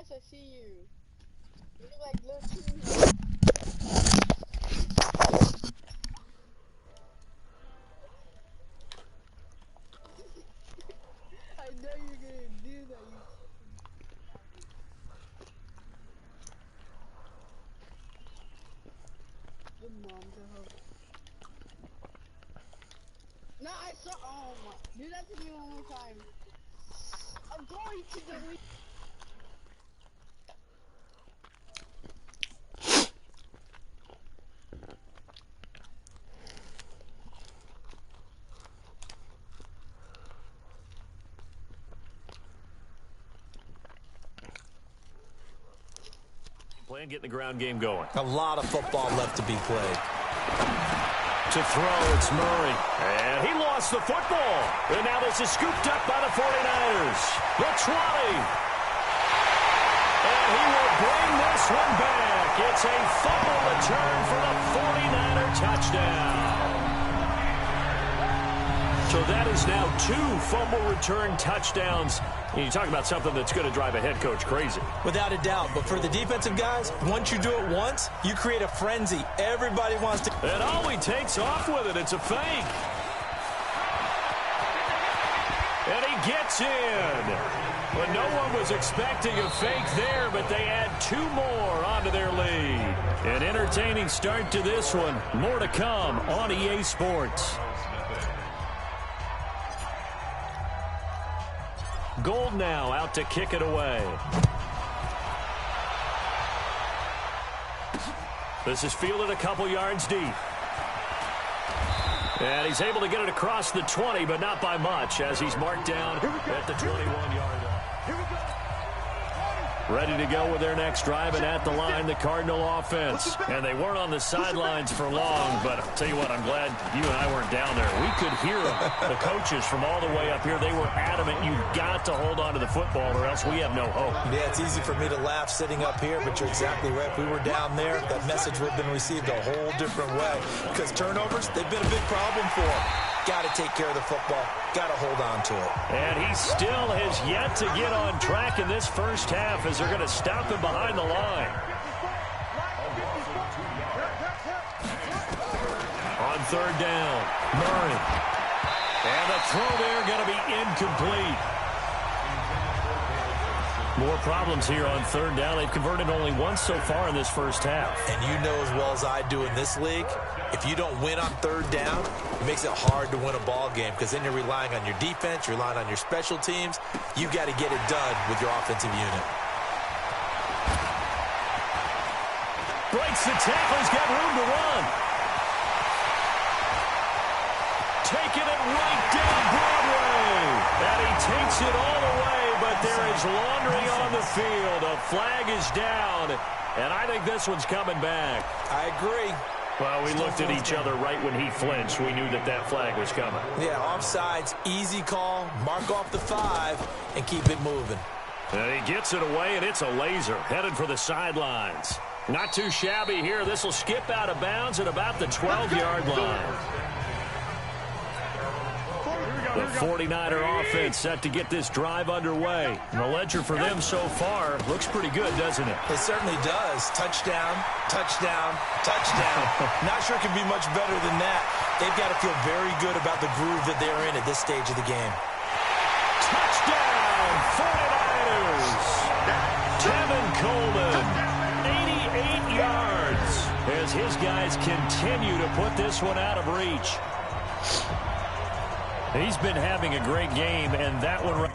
Yes, I see you. You look like little teeny. I know you're gonna do that, you good mom to help. No, I saw. Oh my! Do that to me one more time. I'm going to delete. Plan getting the ground game going. A lot of football left to be played. To throw, it's Murray. And he lost the football. And now this is scooped up by the 49ers. The 20. And he will bring this one back. It's a fumble return for the 49er touchdown. So that is now 2 fumble return touchdowns. And you talk about something that's going to drive a head coach crazy. Without a doubt. But for the defensive guys, once you do it once, you create a frenzy. Everybody wants to. And all he takes off with it, it's a fake. And he gets in. But no one was expecting a fake there, but they add 2 more onto their lead. An entertaining start to this one. More to come on EA Sports. Gold now out to kick it away. This is fielded a couple yards deep. And he's able to get it across the 20, but not by much, as he's marked down at the 21-yard line. Ready to go with their next drive, and at the line, the Cardinal offense. And they weren't on the sidelines for long, but I'll tell you what, I'm glad you and I weren't down there. We could hear them, the coaches from all the way up here. They were adamant, you've got to hold on to the football or else we have no hope. Yeah, it's easy for me to laugh sitting up here, but you're exactly right. If we were down there, that message would have been received a whole different way. Because turnovers, they've been a big problem for them. Got to take care of the football. Got to hold on to it. And he still has yet to get on track in this first half as they're going to stop him behind the line. On third down, Murray. And the throw there going to be incomplete. More problems here on third down. They've converted only once so far in this first half. And you know as well as I do in this league, if you don't win on third down, it makes it hard to win a ball game because then you're relying on your defense, you're relying on your special teams. You've got to get it done with your offensive unit. Breaks the tackle. He's got room to run. Taking it right down Broadway. And he takes it all the way, but there is laundry on the field. A flag is down, and I think this one's coming back. I agree. Well, we looked at each other right when he flinched. We knew that that flag was coming. Yeah, offsides, easy call, mark off the 5, and keep it moving. And he gets it away, and it's a laser headed for the sidelines. Not too shabby here. This will skip out of bounds at about the 12-yard line. The 49er offense set to get this drive underway. And the ledger for them so far looks pretty good, doesn't it? It certainly does. Touchdown, touchdown, touchdown. Not sure it can be much better than that. They've got to feel very good about the groove that they're in at this stage of the game. Touchdown, 49ers. Tevin Coleman, 88 yards, as his guys continue to put this one out of reach. He's been having a great game, and that one...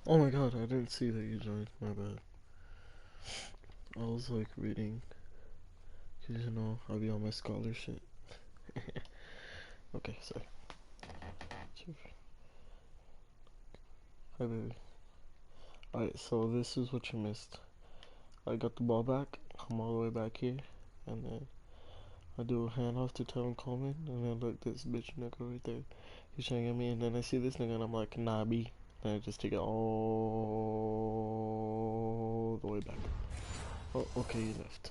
Oh my god, I didn't see that you joined. My bad. I was like reading. Cause you know, I'll be on my scholarship. Okay, sorry. Hi baby. Alright, so this is what you missed. I got the ball back. I'm all the way back here. And then I do a handoff to Tevin Coleman. And then look, this bitch nigga right there. He's trying to get me. And then I see this nigga and I'm like, nah, B. And I just take it all the way back. Oh, okay, you left.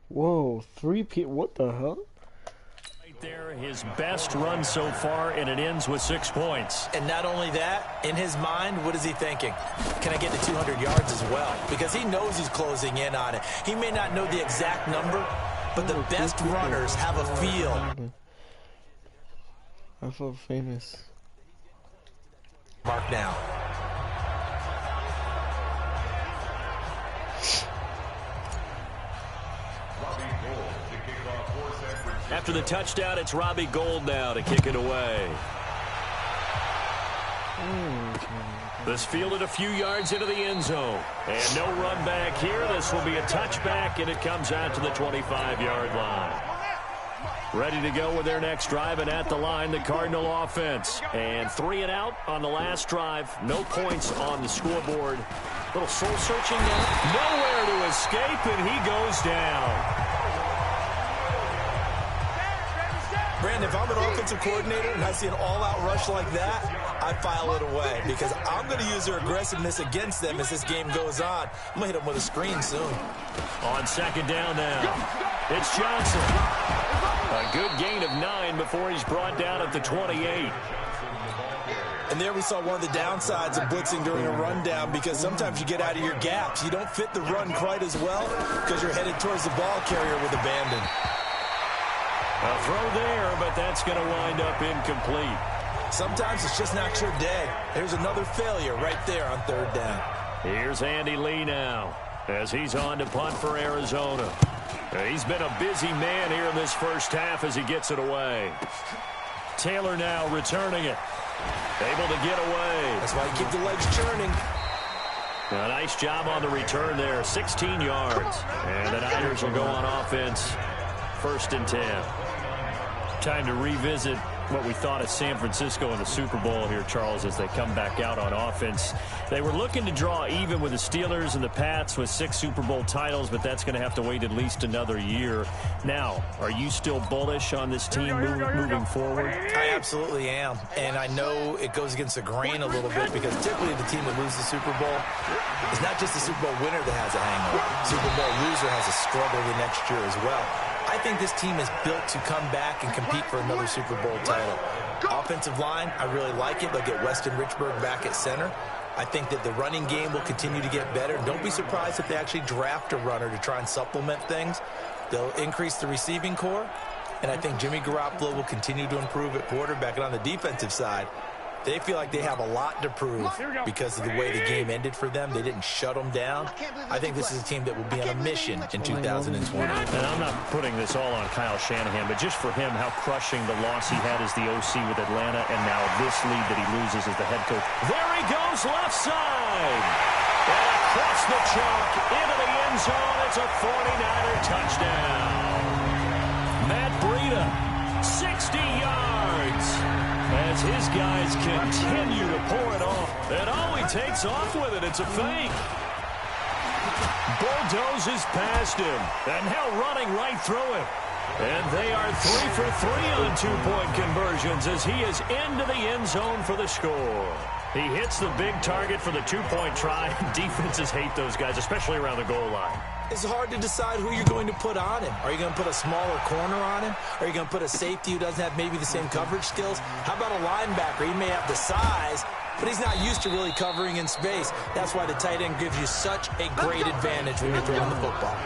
Whoa, 3P, what the hell? Right there, his best run so far, and it ends with 6 points. And not only that, in his mind, what is he thinking? Can I get to 200 yards as well? Because he knows he's closing in on it. He may not know the exact number, but the best runners have a feel. I felt famous. Mark now. After the touchdown, it's Robbie Gould now to kick it away. This fielded a few yards into the end zone. And no run back here. This will be a touchback, and it comes out to the 25-yard line. Ready to go with their next drive, and at the line, the Cardinal offense. And 3 and out on the last drive. No points on the scoreboard. Little soul-searching now. Nowhere to escape, and he goes down. Brandon, if I'm an offensive coordinator and I see an all-out rush like that, I file it away because I'm going to use their aggressiveness against them as this game goes on. I'm going to hit them with a screen soon. On second down now, it's Johnson. A good gain of 9 before he's brought down at the 28. And there we saw one of the downsides of blitzing during a rundown because sometimes you get out of your gaps. You don't fit the run quite as well because you're headed towards the ball carrier with abandon. A throw there, but that's going to wind up incomplete. Sometimes it's just not your day. There's another failure right there on third down. Here's Andy Lee now as he's on to punt for Arizona. He's been a busy man here in this first half as he gets it away. Taylor now returning it. Able to get away. That's why you keep the legs churning. A nice job on the return there. 16 yards. And the Niners will go on offense. 1st and 10. Time to revisit what we thought of San Francisco in the Super Bowl here, Charles, as they come back out on offense. They were looking to draw even with the Steelers and the Pats with 6 Super Bowl titles, but that's going to have to wait at least another year. Now, are you still bullish on this team moving forward? I absolutely am, and I know it goes against the grain a little bit because typically the team that loses the Super Bowl is not just the Super Bowl winner that has a hangover. Super Bowl loser has a struggle the next year as well. I think this team is built to come back and compete for another Super Bowl title. Offensive line, I really like it. They'll get Weston Richburg back at center. I think that the running game will continue to get better. Don't be surprised if they actually draft a runner to try and supplement things. They'll increase the receiving core, and I think Jimmy Garoppolo will continue to improve at quarterback. And on the defensive side, they feel like they have a lot to prove because of the way the game ended for them. They didn't shut them down. I think this is a team that will be on a mission in 2020. And I'm not putting this all on Kyle Shanahan, but just for him, how crushing the loss he had as the OC with Atlanta, and now this lead that he loses as the head coach. There he goes, left side. And across the chalk, into the end zone. It's a 49er touchdown. Matt Breida, 60 yards. As his guys continue to pour it off. And all he takes off with it, it's a fake. Bulldozes past him. And now running right through it. And they are 3 for 3 on 2-point conversions as he is into the end zone for the score. He hits the big target for the two-point try. Defenses hate those guys, especially around the goal line. It's hard to decide who you're going to put on him. Are you going to put a smaller corner on him? Are you going to put a safety who doesn't have maybe the same coverage skills? How about a linebacker? He may have the size, but he's not used to really covering in space. That's why the tight end gives you such a great advantage when you're throwing the football.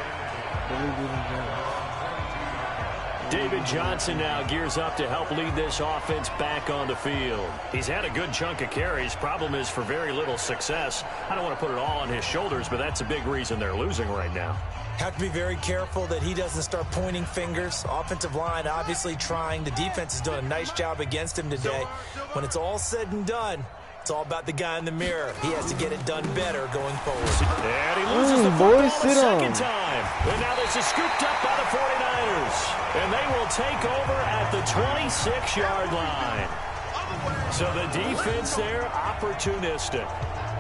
David Johnson now gears up to help lead this offense back on the field. He's had a good chunk of carries. Problem is for very little success. I don't want to put it all on his shoulders, but that's a big reason they're losing right now. Have to be very careful that he doesn't start pointing fingers. Offensive line obviously trying. The defense is doing a nice job against him today. When it's all said and done, it's all about the guy in the mirror. He has to get it done better going forward. And he loses the football a second time. And now this is scooped up by the 49ers. And they will take over at the 26-yard line. So the defense there, opportunistic.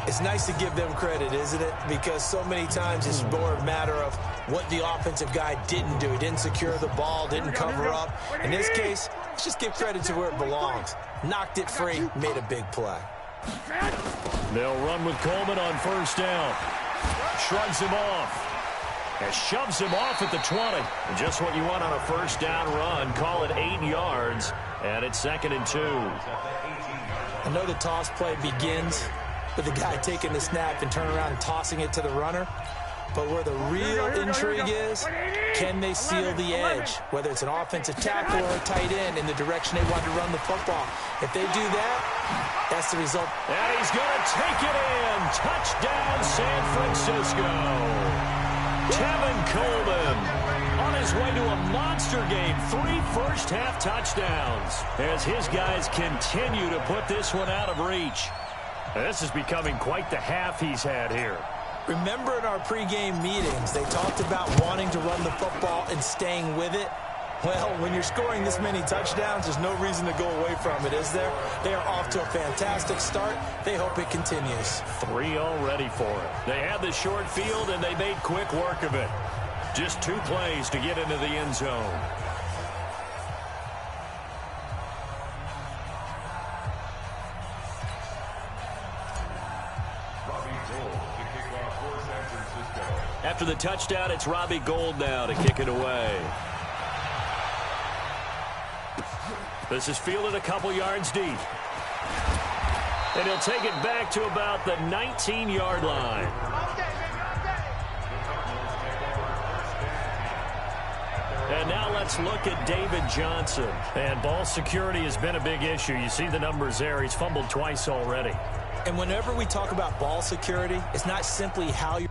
It's nice to give them credit, isn't it? Because so many times it's more a matter of what the offensive guy didn't do. He didn't secure the ball, didn't cover up. In this case, let's just give credit to where it belongs. Knocked it free, made a big play. They'll run with Coleman on first down. Shrugs him off. And shoves him off at the 20. And just what you want on a first down run. Call it 8 yards. And it's 2nd and 2. I know the toss play begins with the guy taking the snap and turning around and tossing it to the runner. But where the real intrigue is, can they seal the edge? Whether it's an offensive tackle or a tight end in the direction they want to run the football. If they do that, that's the result. And he's going to take it in. Touchdown, San Francisco. Tevin Coleman on his way to a monster game. 3 first-half touchdowns as his guys continue to put this one out of reach. This is becoming quite the half he's had here. Remember in our pregame meetings, they talked about wanting to run the football and staying with it. Well, when you're scoring this many touchdowns, there's no reason to go away from it, is there? They are off to a fantastic start. They hope it continues. 3 already for it. They had the short field, and they made quick work of it. Just 2 plays to get into the end zone. After the touchdown, it's Robbie Gould now to kick it away. This is fielded a couple yards deep. And he'll take it back to about the 19-yard line. And now let's look at David Johnson. And ball security has been a big issue. You see the numbers there. He's fumbled twice already. And whenever we talk about ball security, it's not simply how you're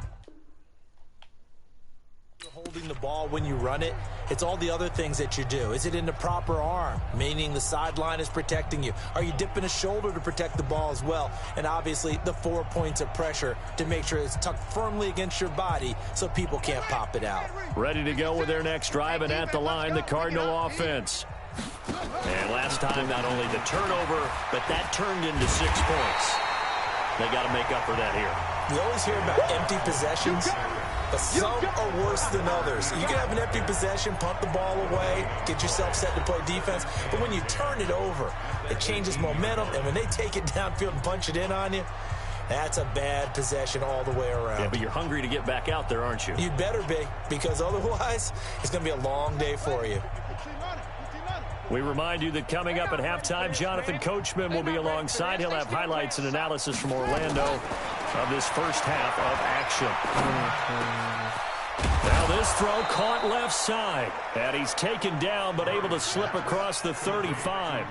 holding the ball when you run it. It's all the other things that you do. Is it in the proper arm, meaning the sideline is protecting you? Are you dipping a shoulder to protect the ball as well? And obviously the 4 points of pressure to make sure it's tucked firmly against your body so people can't pop it out. Ready to go with their next drive, and at the line, the Cardinal offense. And last time, not only the turnover, but that turned into 6 points. They got to make up for that here. We always hear about empty possessions, but some are worse than others. You can have an empty possession, punt the ball away, get yourself set to play defense, but when you turn it over, it changes momentum, and when they take it downfield and punch it in on you, that's a bad possession all the way around. Yeah, but you're hungry to get back out there, aren't you? You'd better be, because otherwise, it's going to be a long day for you. We remind you that coming up at halftime, Jonathan Coachman will be alongside. He'll have highlights and analysis from Orlando of this first half of action. Now this throw caught left side. And he's taken down but able to slip across the 35.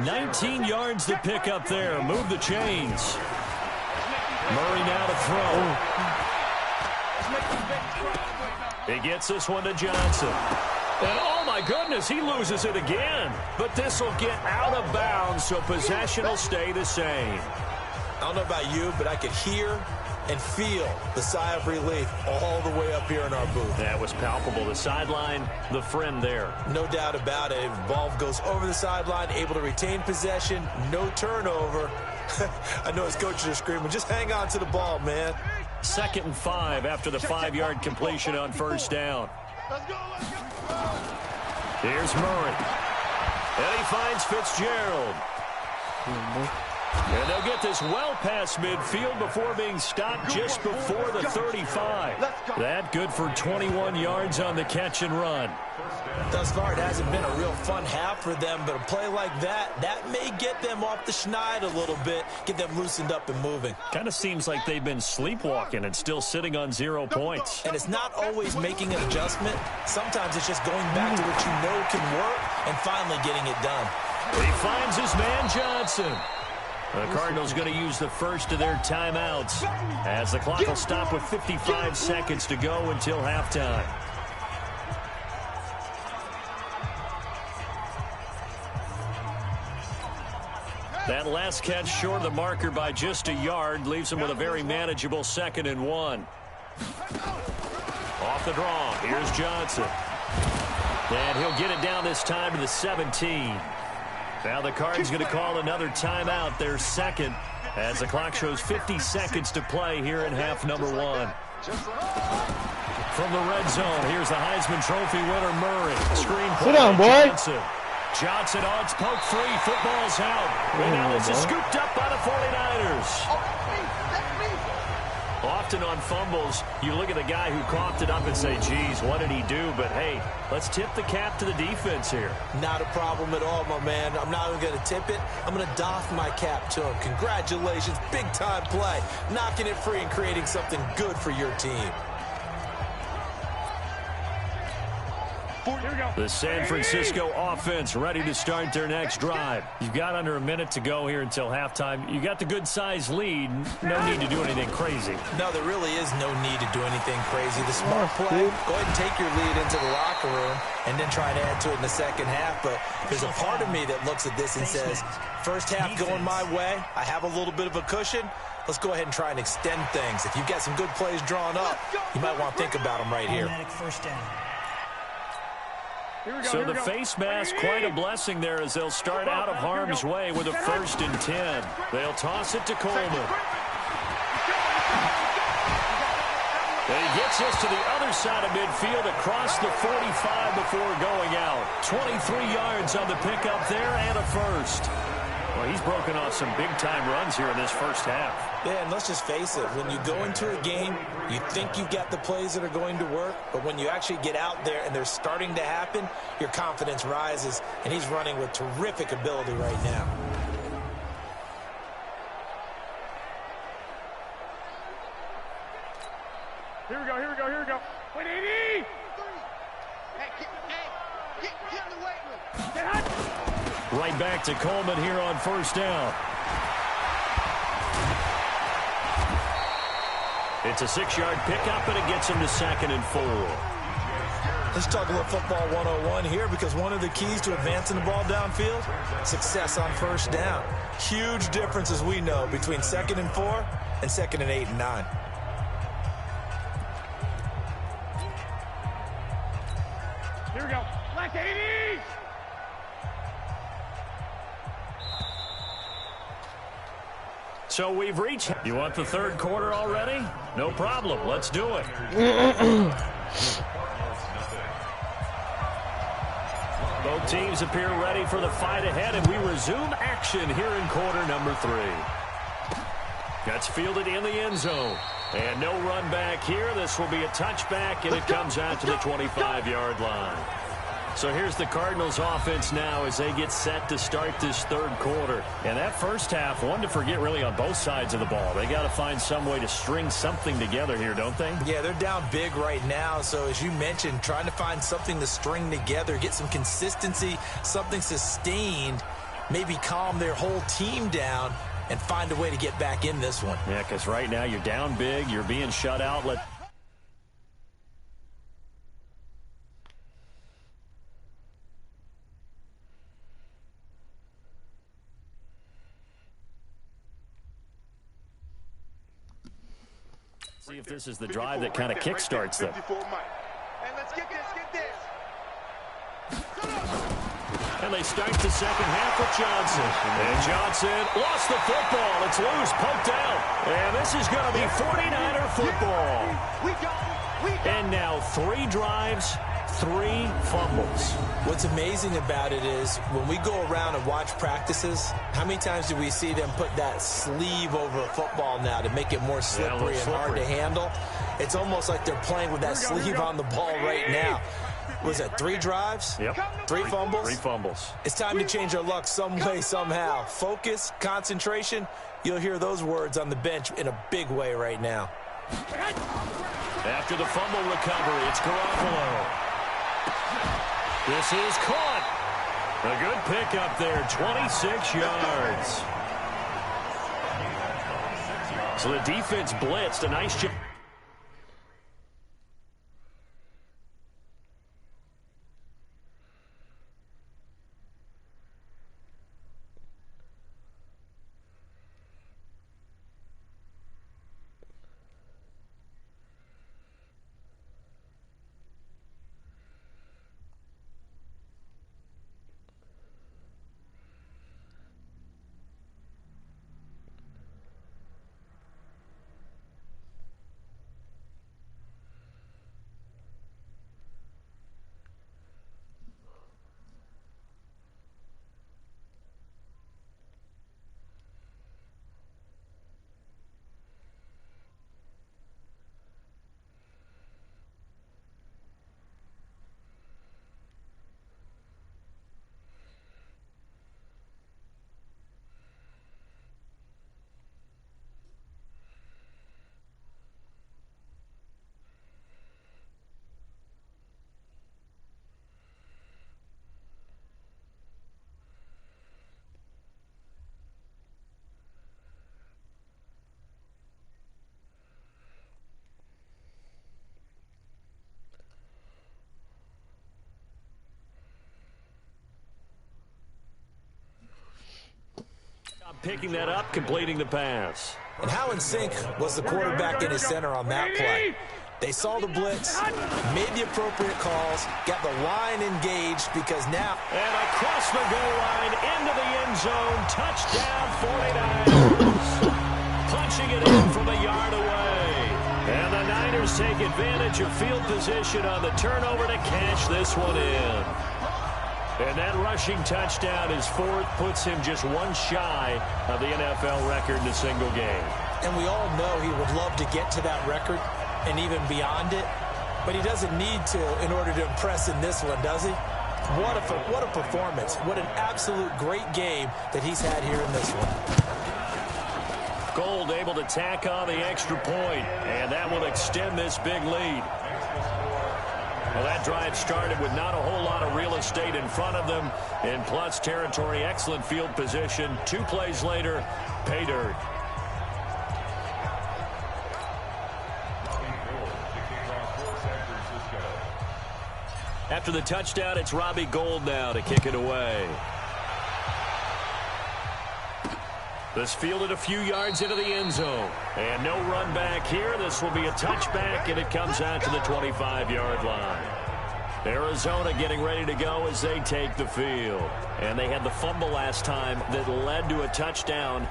19 yards to pick up there. Move the chains. Murray now to throw. He gets this one to Johnson. And oh my goodness, he loses it again. But this will get out of bounds, so possession will stay the same. I don't know about you, but I could hear and feel the sigh of relief all the way up here in our booth. That was palpable. The sideline, the friend there. No doubt about it. The ball goes over the sideline, able to retain possession, no turnover. I know his coaches are screaming, just hang on to the ball, man. 2nd and 5 after the 5-yard completion on first down. Here's Murray. And he finds Fitzgerald. And they'll get this well past midfield before being stopped just before the 35. That good for 21 yards on the catch and run. Thus far, it hasn't been a real fun half for them, but a play like that may get them off the schneid a little bit, get them loosened up and moving. Kind of seems like they've been sleepwalking and still sitting on 0 points. And it's not always making an adjustment. Sometimes it's just going back to what you know can work and finally getting it done. He finds his man Johnson. The Cardinals going to use the first of their timeouts as the clock will stop with 55 seconds to go until halftime. That last catch short of the marker by just a yard leaves him with a very manageable 2nd and 1. Off the draw, here's Johnson. And he'll get it down this time to the 17. Now the Card's going to call another timeout, their second, as the clock shows 50 seconds to play here in half number 1. From the red zone, here's the Heisman Trophy winner Murray. Screen play. Sit down, boy. Johnson odds poke free. Football's out. And now this is scooped up by the 49ers. Often on fumbles, you look at the guy who coughed it up and say, geez, what did he do? But, hey, let's tip the cap to the defense here. Not a problem at all, my man. I'm not even going to tip it. I'm going to doff my cap to him. Congratulations. Big-time play. Knocking it free and creating something good for your team. The San Francisco offense ready to start their next drive. You've got under a minute to go here until halftime. You got the good-sized lead. No need to do anything crazy. No, there really is no need to do anything crazy. The smart play, go ahead and take your lead into the locker room and then try to add to it in the second half. But there's a part of me that looks at this and says, first half going my way, I have a little bit of a cushion. Let's go ahead and try and extend things. If you've got some good plays drawn up, you might want to think about them right here. So the face mask, quite a blessing there as they'll start out of harm's way with a 1st and 10. They'll toss it to Coleman. And he gets us to the other side of midfield across the 45 before going out. 23 yards on the pickup there and a 1st. Well, he's broken off some big-time runs here in this first half. Yeah, and let's just face it. When you go into a game, you think you've got the plays that are going to work, but when you actually get out there and they're starting to happen, your confidence rises, and he's running with terrific ability right now. Here we go, here we go, here we go. Wait, 80! Hey, get in the weight room. Get hot. Right back to Coleman here on 1st down. It's a 6-yard pickup, and it gets him to 2nd and 4. Let's talk about football 101 here, because one of the keys to advancing the ball downfield, success on 1st down. Huge difference, as we know, between 2nd and 4 and 2nd and 8 and 9. Here we go. Left 80! So we've reached. You want the 3rd quarter already? No problem. Let's do it. Both teams appear ready for the fight ahead, and we resume action here in quarter number 3. That's fielded in the end zone. And no run back here. This will be a touchback, and it comes out to the 25-yard line. So here's the Cardinals offense now as they get set to start this 3rd quarter. And that first half, one to forget really on both sides of the ball. They got to find some way to string something together here, don't they? Yeah, they're down big right now. So as you mentioned, trying to find something to string together, get some consistency, something sustained, maybe calm their whole team down and find a way to get back in this one. Yeah, because right now you're down big, you're being shut out. See if this is the drive that kind of kickstarts them. And let's get this. And they start the second half with Johnson. And Johnson lost the football. It's loose, poked out. And this is going to be 49er football. And now 3 drives, 3 fumbles. What's amazing about it is when we go around and watch practices, how many times do we see them put that sleeve over a football now to make it more slippery and hard to handle? It's almost like they're playing with that sleeve on the ball right now. Was it 3 drives? Yep. 3 fumbles? 3 fumbles. It's time to change our luck some way, somehow. Focus, concentration. You'll hear those words on the bench in a big way right now. After the fumble recovery, it's Garoppolo. This is caught. A good pickup there, 26 yards. So the defense blitzed. A nice job. Picking that up, completing the pass. And how in sync was the quarterback and his center on that play? They saw the blitz, made the appropriate calls, got the line engaged because now... And across the goal line, into the end zone, touchdown 49ers. Punching it in from a yard away. And the Niners take advantage of field position on the turnover to cash this one in. And that rushing touchdown, his 4th, puts him just 1 shy of the NFL record in a single game. And we all know he would love to get to that record and even beyond it, but he doesn't need to in order to impress in this one, does he? What a performance. What an absolute great game that he's had here in this one. Gold able to tack on the extra point, and that will extend this big lead. Well, that drive started with not a whole lot of real estate in front of them. In plus territory, excellent field position. 2 plays later, pay dirt. After the touchdown, it's Robbie Gould now to kick it away. This fielded a few yards into the end zone. And no run back here. This will be a touchback, and it comes out to the 25-yard line. Arizona getting ready to go as they take the field. And they had the fumble last time that led to a touchdown.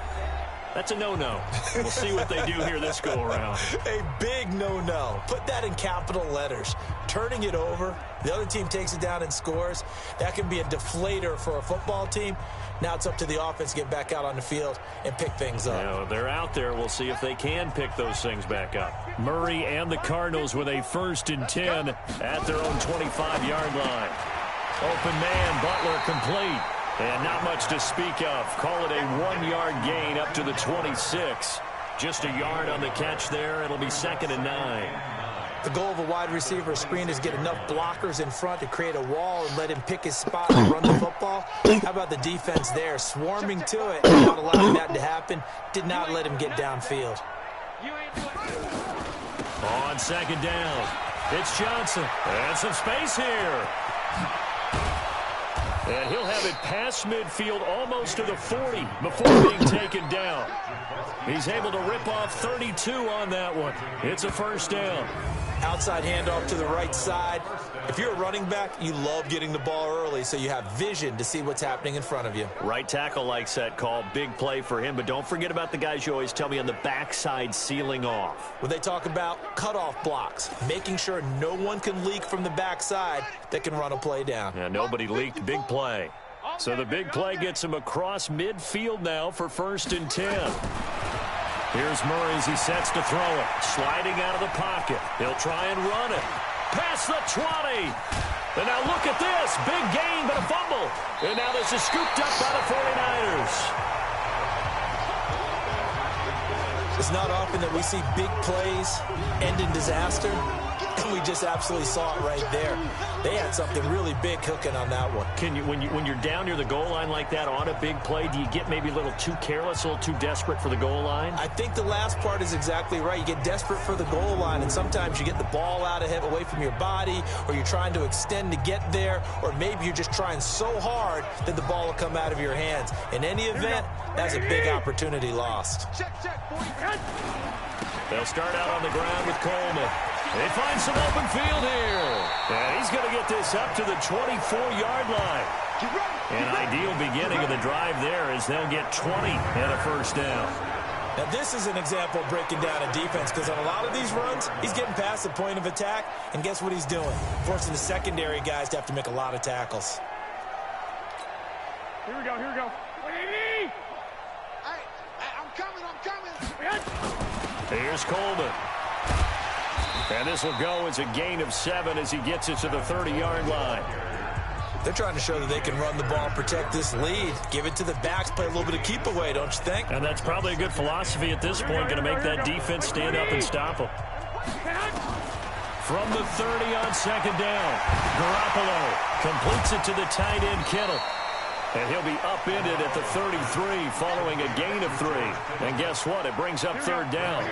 That's a no-no. We'll see what they do here this go-around. A big no-no. Put that in capital letters. Turning it over, the other team takes it down and scores. That can be a deflator for a football team. Now it's up to the offense to get back out on the field and pick things up. Yeah, they're out there. We'll see if they can pick those things back up. Murray and the Cardinals with a 1st and 10 at their own 25-yard line. Open man, Butler complete. And not much to speak of. Call it a 1-yard gain up to the 26. Just a yard on the catch there. It'll be 2nd and 9. The goal of a wide receiver screen is get enough blockers in front to create a wall and let him pick his spot and run the football. How about the defense there? Swarming to it, not allowing that to happen. Did not let him get downfield. On 2nd down, it's Johnson. And some space here. And he'll have it past midfield almost to the 40 before being taken down. He's able to rip off 32 on that one. It's a first down. Outside handoff to the right side. If you're a running back, you love getting the ball early so you have vision to see what's happening in front of you. Right tackle likes that call. Big play for him, but don't forget about the guys you always tell me on the backside sealing off. When they talk about cutoff blocks, making sure no one can leak from the backside that can run a play down. Yeah, nobody leaked. Big play. So the big play gets him across midfield now for 1st and 10. Here's Murray as he sets to throw it. Sliding out of the pocket. He'll try and run it. Past the 20. And now look at this. Big gain, but a fumble. And now this is scooped up by the 49ers. It's not often that we see big plays end in disaster. And we just absolutely saw it right there. They had something really big cooking on that one. Can you, when you're down near the goal line like that on a big play, do you get maybe a little too careless, a little too desperate for the goal line? I think the last part is exactly right. You get desperate for the goal line, and sometimes you get the ball out of him away from your body, or you're trying to extend to get there, or maybe you're just trying so hard that the ball will come out of your hands. In any event, that's a big opportunity lost. They'll start out on the ground with Coleman. They find some open field here. And he's going to get this up to the 24-yard line. An ideal beginning of the drive there as they'll get 20 and a first down. Now, this is an example of breaking down a defense because on a lot of these runs, he's getting past the point of attack, and guess what he's doing? Forcing the secondary guys to have to make a lot of tackles. Here we go, here we go. Hey, I'm coming. Here's Coleman. And this will go as a gain of 7 as he gets it to the 30-yard line. They're trying to show that they can run the ball and protect this lead. Give it to the backs, play a little bit of keep away, don't you think? And that's probably a good philosophy at this point, going to make that defense stand up and stop them. From the 30 on 2nd down, Garoppolo completes it to the tight end Kittle. And he'll be upended at the 33 following a gain of 3. And guess what? It brings up 3rd down.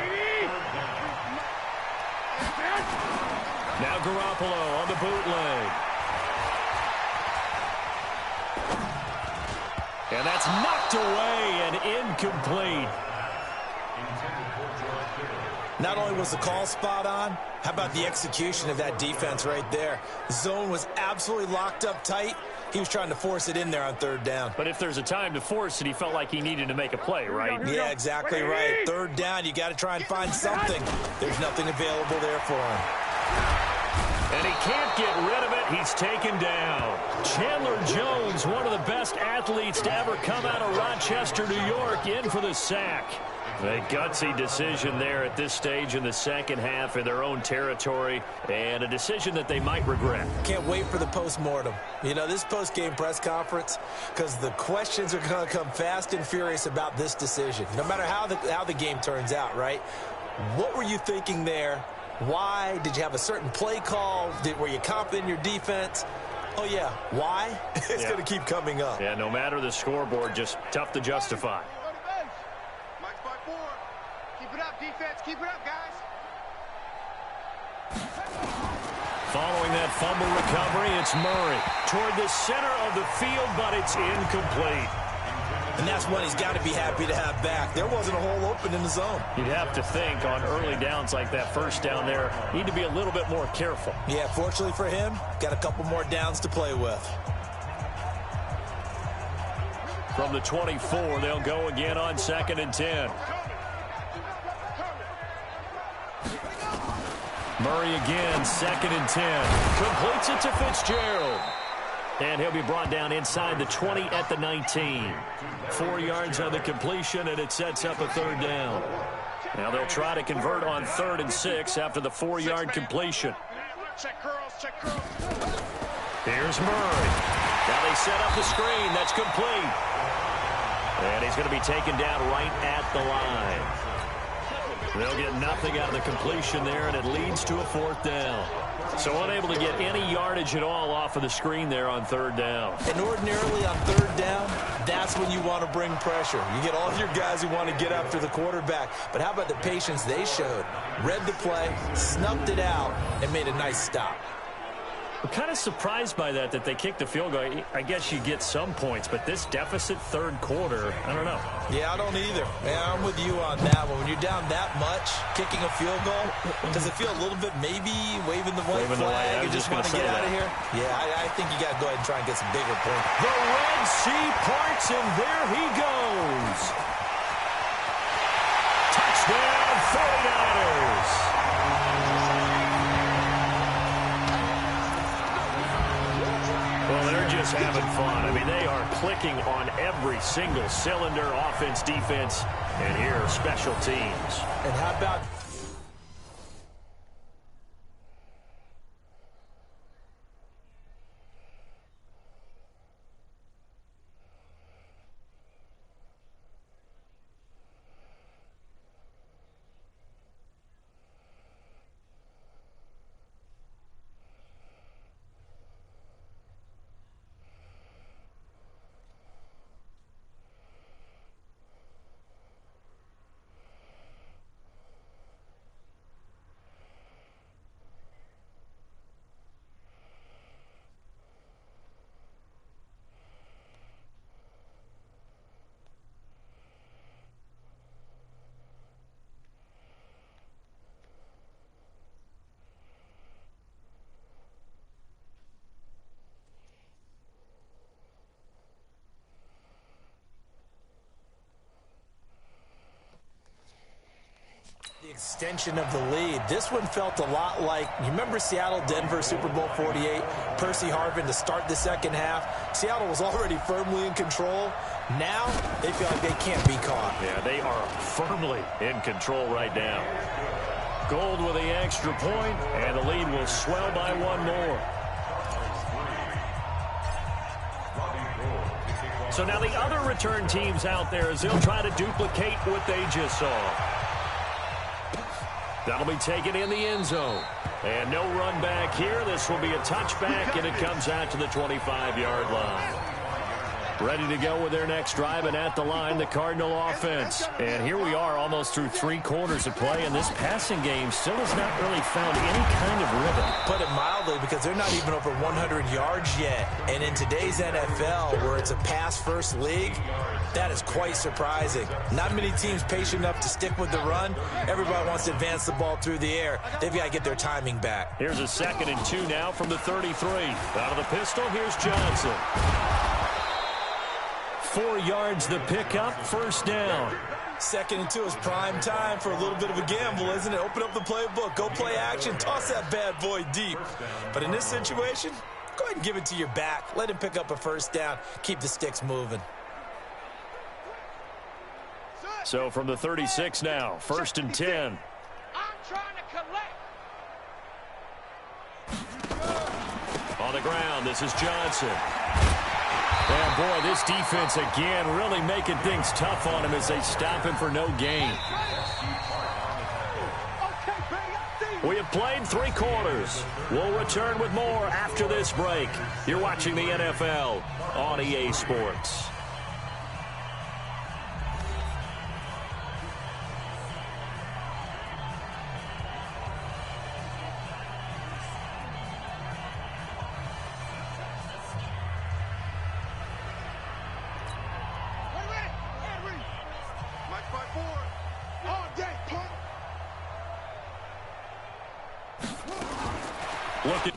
Now Garoppolo on the bootleg. And that's knocked away and incomplete. Not only was the call spot on, how about the execution of that defense right there? The zone was absolutely locked up tight. He was trying to force it in there on 3rd down. But if there's a time to force it, he felt like he needed to make a play, right? Yeah, exactly right. 3rd down, you got to try and find something. There's nothing available there for him. And he can't get rid of it. He's taken down. Chandler Jones, one of the best athletes to ever come out of Rochester, New York, in for the sack. A gutsy decision there at this stage in the second half in their own territory, and a decision that they might regret. Can't wait for the postmortem. You know, this post-game press conference, because the questions are going to come fast and furious about this decision, no matter how the game turns out, right? What were you thinking there? Why? Did you have a certain play call? Were you confident in your defense? Oh, yeah. Why? It's going to keep coming up. Yeah, no matter the scoreboard, just tough to justify. Defense, keep it up, guys. Following that fumble recovery, it's Murray toward the center of the field, but it's incomplete. And that's one he's got to be happy to have back. There wasn't a hole open in the zone. You'd have to think on early downs like that first down there, need to be a little bit more careful. Yeah, fortunately for him, got a couple more downs to play with. From the 24, they'll go again on 2nd and 10. Murray again, 2nd and 10. Completes it to Fitzgerald. And he'll be brought down inside the 20 at the 19. 4 yards on the completion, and it sets up a 3rd down. Now they'll try to convert on 3rd and 6 after the 4-yard completion. Check curls. Here's Murray. Now they set up the screen. That's complete. And he's going to be taken down right at the line. They'll get nothing out of the completion there, and it leads to a 4th down. So unable to get any yardage at all off of the screen there on 3rd down. And ordinarily on 3rd down, that's when you want to bring pressure. You get all your guys who want to get after the quarterback. But how about the patience they showed? Read the play, snuffed it out, and made a nice stop. I'm kind of surprised by that they kicked the field goal. I guess you get some points, but this deficit third quarter, I don't know. Yeah, I don't either. Man, I'm with you on that one. When you're down that much, kicking a field goal, does it feel a little bit maybe waving the white flag and just want to get out of here? Yeah, I think you got to go ahead and try and get some bigger points. The Red Sea parts, and there he goes. Touchdown, 49ers. Well, they're just having fun. I mean, they are clicking on every single cylinder, offense, defense, and here, special teams. And how about... the extension of the lead. This one felt a lot like, you remember Seattle-Denver Super Bowl 48? Percy Harvin to start the second half. Seattle was already firmly in control. Now they feel like they can't be caught. Yeah, they are firmly in control right now. Gold with the extra point, and the lead will swell by one more. So now the other return teams out there as they'll try to duplicate what they just saw. That'll be taken in the end zone. And no run back here. This will be a touchback, and it comes out to the 25-yard line. Ready to go with their next drive, and at the line, the Cardinal offense. And here we are almost through 3 quarters of play, and this passing game still has not really found any kind of rhythm. Put it mildly, because they're not even over 100 yards yet. And in today's NFL, where it's a pass-first league, that is quite surprising. Not many teams patient enough to stick with the run. Everybody wants to advance the ball through the air. They've got to get their timing back. Here's a 2nd and 2 now from the 33. Out of the pistol, here's Johnson. 4 yards the pickup, first down. 2nd and 2 is prime time for a little bit of a gamble, isn't it? Open up the playbook, go play action, toss that bad boy deep. But in this situation, go ahead and give it to your back. Let him pick up a first down, keep the sticks moving. So from the 36 now, 1st and 10. I'm trying to collect. On the ground, this is Johnson. And boy, this defense again really making things tough on him as they stop him for no gain. We have played 3 quarters. We'll return with more after this break. You're watching the NFL on EA Sports. Look at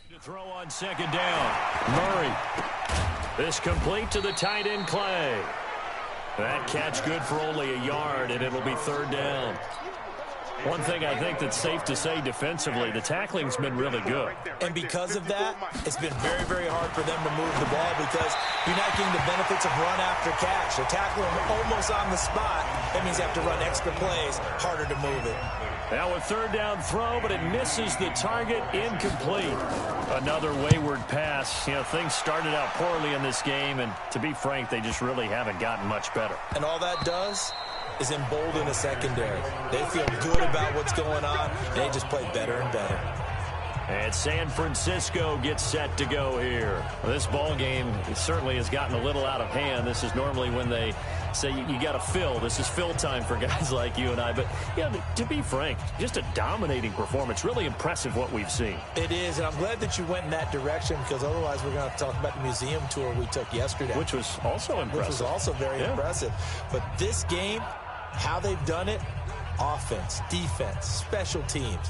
to throw on 2nd down. Murray. This complete to the tight end Clay. That catch good for only a yard, and it'll be 3rd down. One thing I think that's safe to say defensively, the tackling's been really good. And because of that, it's been very, very hard for them to move the ball because you're not getting the benefits of run after catch. They tackle them almost on the spot. That means you have to run extra plays, harder to move it. Now a 3rd down throw, but it misses the target, incomplete. Another wayward pass. You know, things started out poorly in this game, and to be frank, they just really haven't gotten much better. And all that does is embolden the secondary. They feel good about what's going on, and they just play better and better. And San Francisco gets set to go here. Well, this ball game certainly has gotten a little out of hand. This is normally when they say you got to fill. This is fill time for guys like you and I. But, yeah, to be frank, just a dominating performance. Really impressive what we've seen. It is, and I'm glad that you went in that direction because otherwise we're going to talk about the museum tour we took yesterday. Which was also impressive. Which was also very impressive. But this game, how they've done it, offense, defense, special teams,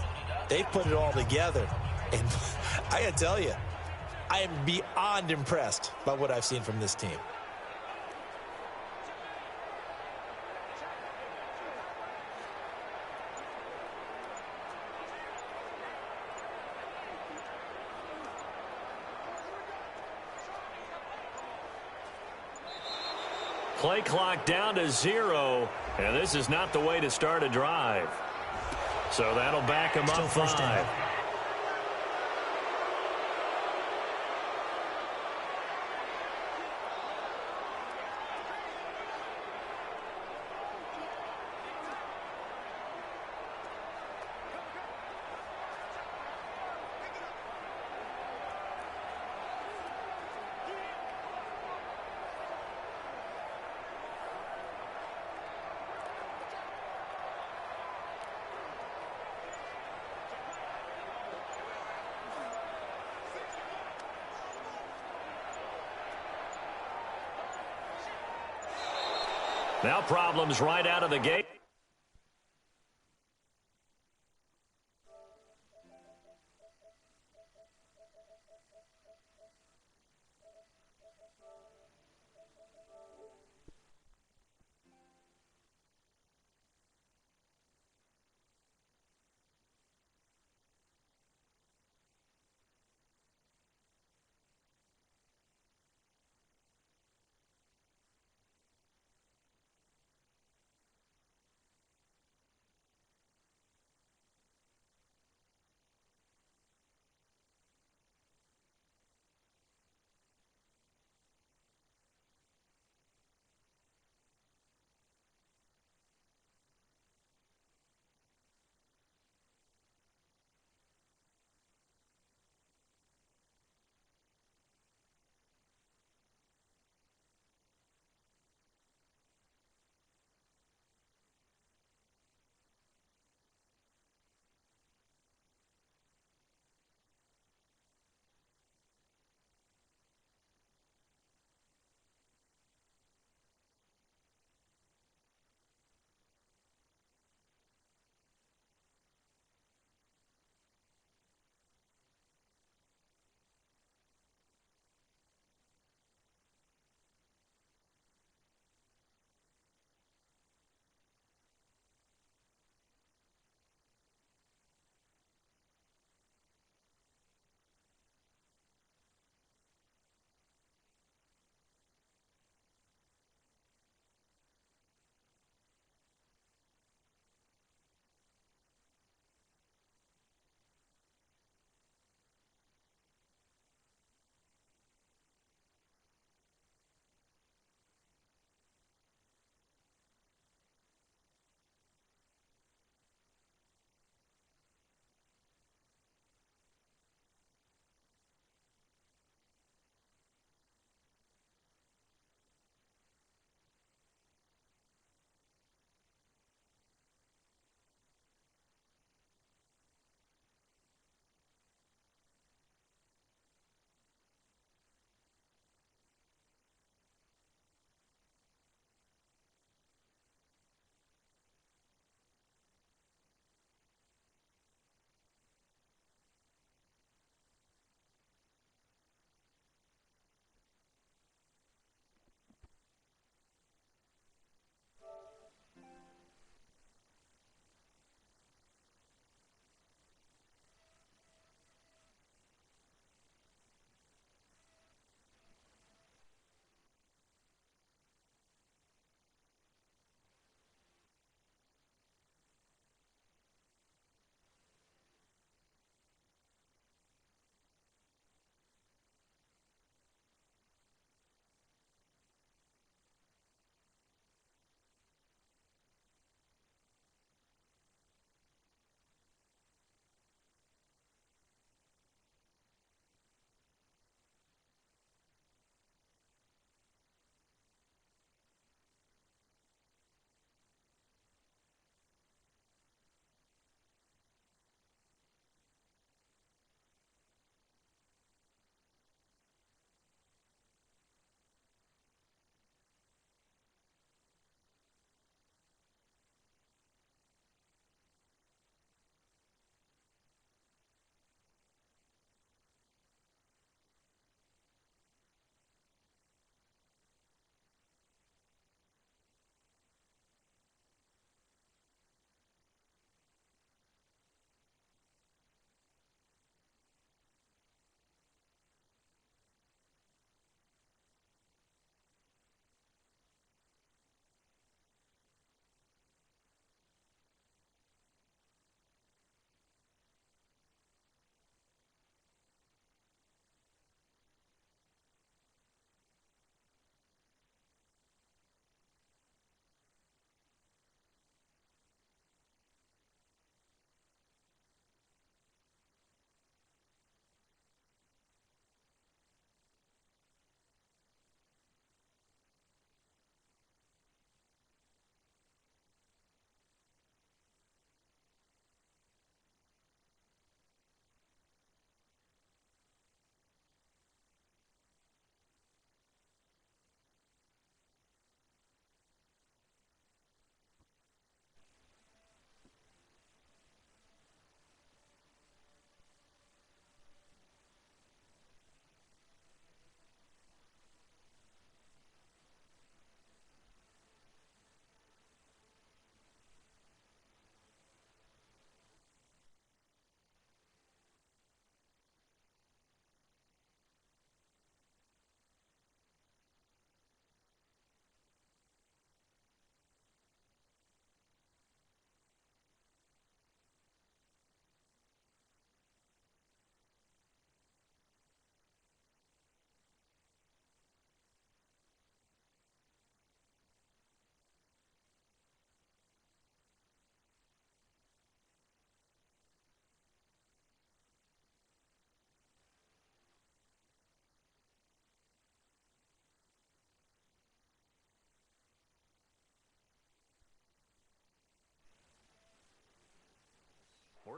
they put it all together. And I got to tell you, I am beyond impressed by what I've seen from this team. Play clock down to 0, and this is not the way to start a drive. So that'll back him up 5. Now problems right out of the gate.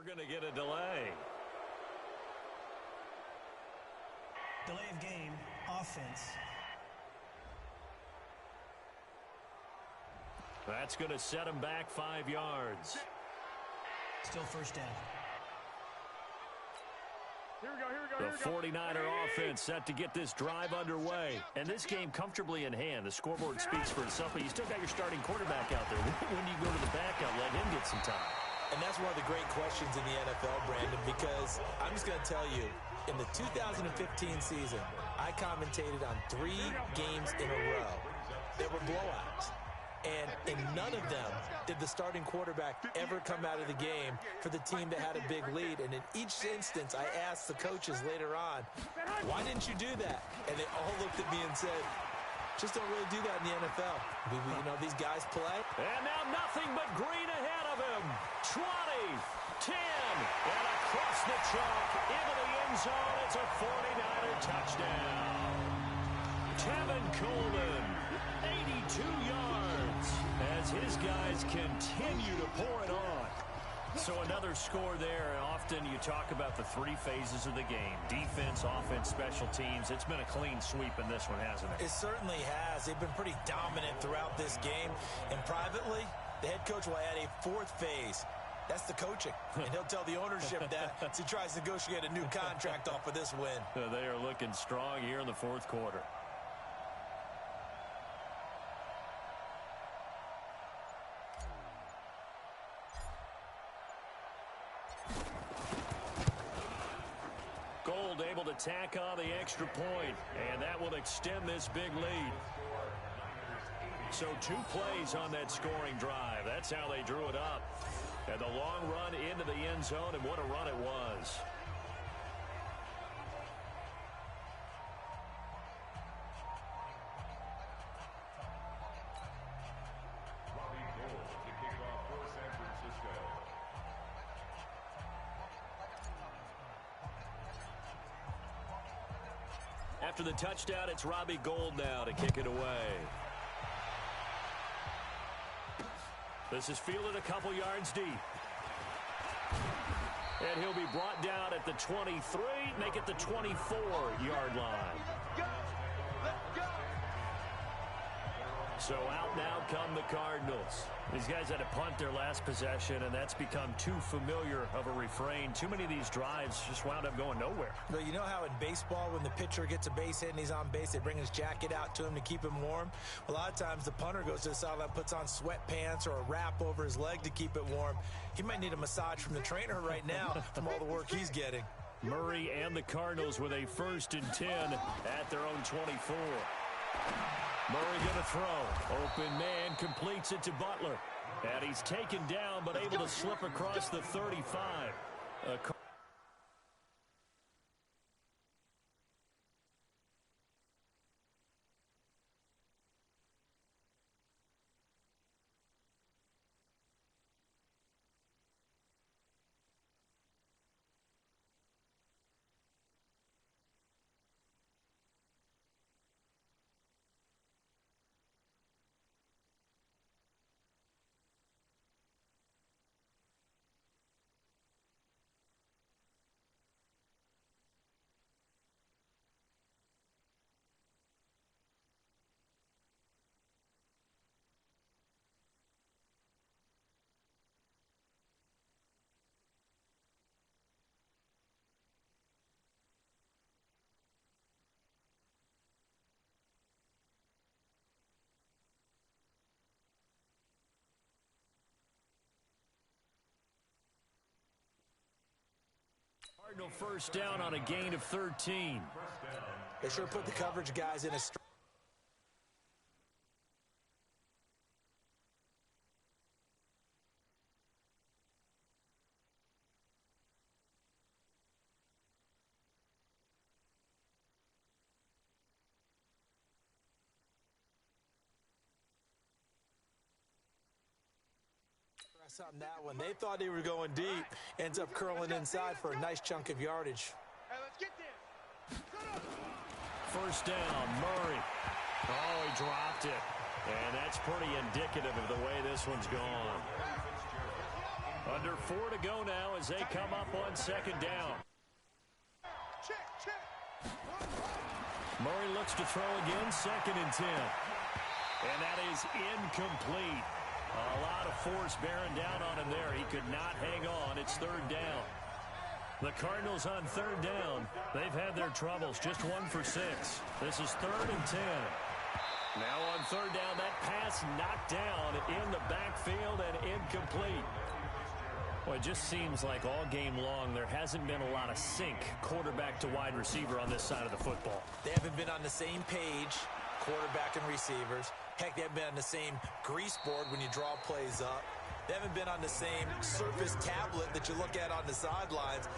we're going to get a delay. Delay of game, offense. That's going to set him back 5 yards. Still first down. The 49er offense set to get this drive underway. And this game comfortably in hand. The scoreboard speaks for itself, but you still got your starting quarterback out there. When do you go to the backup, let him get some time? And that's one of the great questions in the NFL, Brandon, because I'm just going to tell you, in the 2015 season, I commentated on 3 games in a row. They were blowouts. And in none of them did the starting quarterback ever come out of the game for the team that had a big lead. And in each instance, I asked the coaches later on, why didn't you do that? And they all looked at me and said, just don't really do that in the NFL. You know, these guys play. And now nothing but green ahead of him. 20, 10, and across the chalk into the end zone. It's a 49er touchdown. Tevin Coleman, 82 yards, as his guys continue to pour it on. So another score there. Often you talk about the 3 phases of the game: defense, offense, special teams. It's been a clean sweep in this one, hasn't it? It certainly has. They've been pretty dominant throughout this game. And privately, the head coach will add a 4th phase. That's the coaching. And he'll tell the ownership that as he tries to negotiate a new contract off of this win. They are looking strong here in the 4th quarter. Gold able to tack on the extra point, and that will extend this big lead. So 2 plays on that scoring drive. That's how they drew it up. And the long run into the end zone, and what a run it was. After the touchdown, it's Robbie Gould now to kick it away. This is fielded a couple yards deep. And he'll be brought down at the 23, make it the 24-yard line. So out now come the Cardinals. These guys had to punt their last possession, and that's become too familiar of a refrain. Too many of these drives just wound up going nowhere. Well, you know how in baseball, when the pitcher gets a base hit and he's on base, they bring his jacket out to him to keep him warm? A lot of times the punter goes to the sideline, puts on sweatpants or a wrap over his leg to keep it warm. He might need a massage from the trainer right now from all the work he's getting. Murray and the Cardinals with a 1st and 10 at their own 24. Murray going to throw. Open man completes it to Butler. And he's taken down but able to slip across the 35. Cardinal 1st down on a gain of 13. They sure put the coverage guys in a on that one. They thought they were going deep. Ends up curling inside for a nice chunk of yardage. Hey, let's get there. 1st down, Murray. Oh, he dropped it. And that's pretty indicative of the way this one's gone. Under 4 to go now as they come up on second down. Murray looks to throw again, 2nd and 10. And that is incomplete. A lot of force bearing down on him there. He could not hang on. It's 3rd down. The Cardinals on 3rd down. They've had their troubles. Just 1 for 6. This is 3rd and 10. Now on 3rd down, that pass knocked down in the backfield and incomplete. Well, it just seems like all game long there hasn't been a lot of sync quarterback to wide receiver on this side of the football. They haven't been on the same page, quarterback and receivers. Heck, they haven't been on the same grease board when you draw plays up. They haven't been on the same surface tablet that you look at on the sidelines.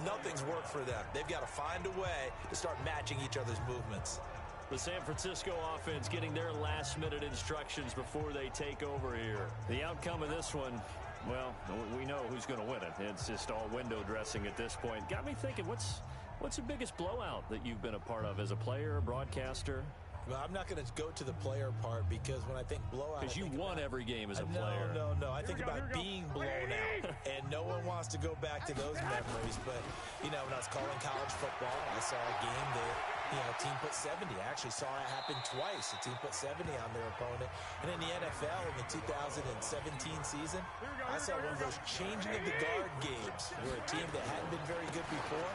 Nothing's worked for them. They've got to find a way to start matching each other's movements. The San Francisco offense getting their last-minute instructions before they take over here. The outcome of this one, well, we know who's going to win it. It's just all window dressing at this point. Got me thinking, what's the biggest blowout that you've been a part of as a player, broadcaster? Well, I'm not going to go to the player part because when I think blowout... Because you won every game as a player. No. I think about being blown out, and no one wants to go back to those memories. But, you know, when I was calling college football, I saw a game that, a team put 70. I actually saw it happen twice. A team put 70 on their opponent. And in the NFL, in the 2017 season, I saw one of those changing of the guard games where a team that hadn't been very good before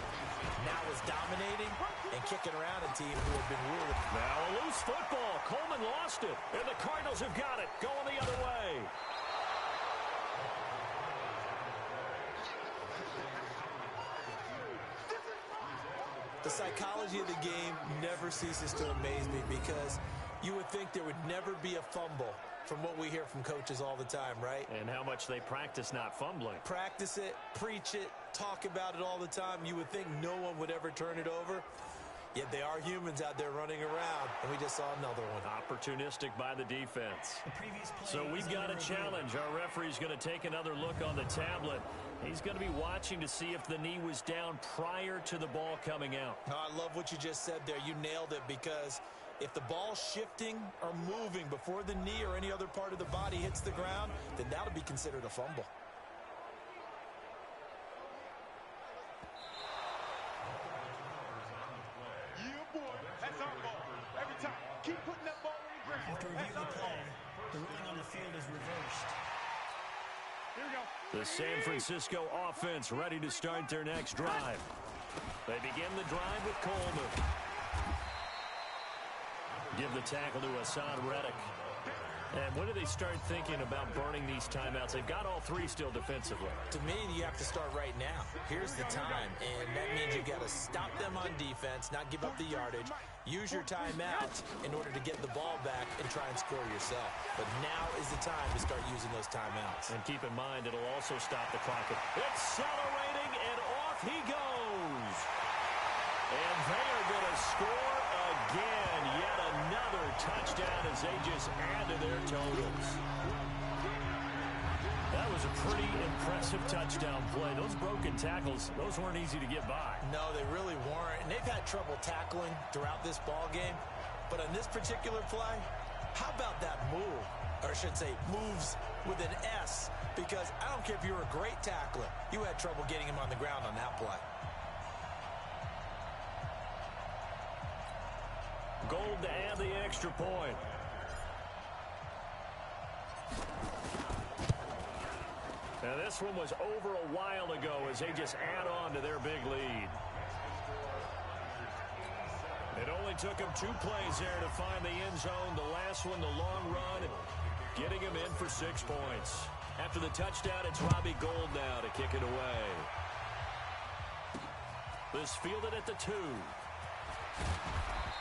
now is dominating and kicking around a team who had been ruling. Now a loose football. Coleman lost it. And the Cardinals have got it. Going the other way. The psychology of the game never ceases to amaze me because you would think there would never be a fumble from what we hear from coaches all the time, right? And how much they practice not fumbling. Practice it, preach it, talk about it all the time. You would think no one would ever turn it over. Yet they are humans out there running around, and we just saw another one. Opportunistic by the defense. So we've got a challenge. Our referee's going to take another look on the tablet. He's going to be watching to see if the knee was down prior to the ball coming out. Oh, I love what you just said there. You nailed it, because if the ball's shifting or moving before the knee or any other part of the body hits the ground, then that'll be considered a fumble. After reviewing the play, the ruling on the field is reversed. Here we go. The San Francisco offense ready to start their next drive. They begin the drive with Coleman. Give the tackle to Hassan Reddick. And when do they start thinking about burning these timeouts? They've got all three still defensively. To me, you have to start right now. Here's the time, and that means you got to stop them on defense, not give up the yardage. Use your timeout in order to get the ball back and try and score yourself. But now is the time to start using those timeouts. And keep in mind, it'll also stop the clock. Accelerating, and off he goes. And they are going to score again. Yet another touchdown as they just add to their totals. That was a pretty impressive touchdown play. Those broken tackles, those weren't easy to get by. No, they really weren't. And they've had trouble tackling throughout this ball game. But on this particular play, how about that move? Or I should say moves with an S. Because I don't care if you're a great tackler. You had trouble getting him on the ground on that play. Gold to add the extra point. Now this one was over a while ago as they just add on to their big lead. It only took them 2 plays there to find the end zone. The last one, the long run, getting him in for 6 points. After the touchdown, it's Robbie Gould now to kick it away. This fielded at the 2.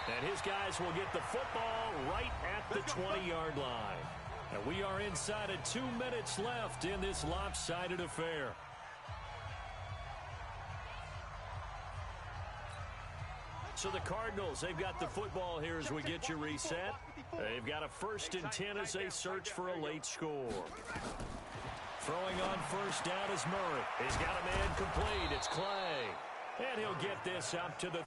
And his guys will get the football right at the 20-yard line. And we are inside of 2 minutes left in this lopsided affair. So the Cardinals, they've got the football here as we get you reset. They've got a 1st and 10 as they search for a late score. Throwing on 1st down is Murray. He's got a man complete. It's Clay. And he'll get this up to the